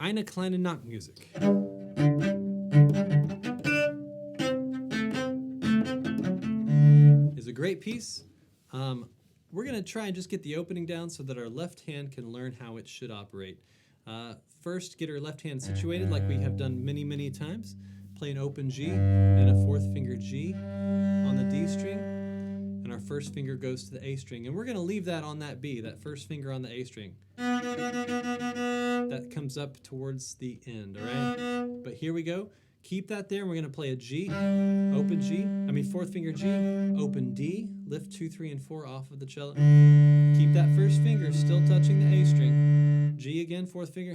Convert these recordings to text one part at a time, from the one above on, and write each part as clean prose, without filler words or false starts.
Eine Kleine Nachtmusik. Is a great piece. We're going to try and just get the opening down so that our left hand can learn how it should operate. First, get our left hand situated like we have done many, many times. Play an open G and a fourth finger G on the D string, and our first finger goes to the A string. And we're going to leave that on that B, that first finger on the A string. That comes up towards the end, all right? But here we go. Keep that there, and we're going to play a G, open G, fourth finger G, open D, lift 2, 3, and 4 off of the cello. Keep that first finger still touching the A string. G again, fourth finger.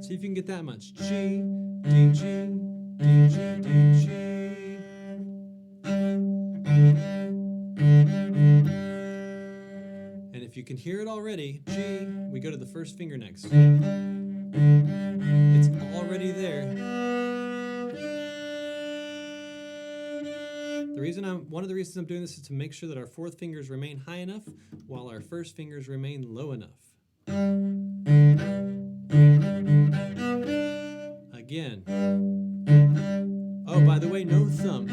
See if you can get that much. G, D, G, D, G, D, G. And if you can hear it already, G, we go to the first finger next. It's already there. One of the reasons I'm doing this is to make sure that our fourth fingers remain high enough while our first fingers remain low enough. Again. Oh, by the way, no thumb.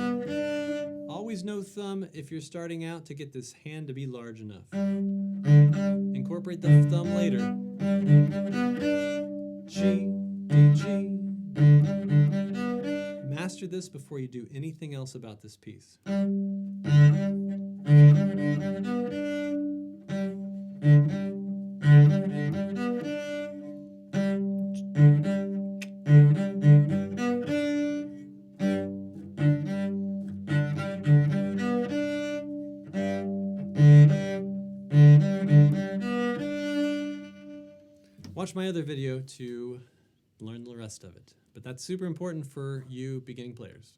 Always no thumb if you're starting out to get this hand to be large enough. Incorporate the thumb later. G, D, G. Master this before you do anything else about this piece. Watch my other video to learn the rest of it. But that's super important for you beginning players.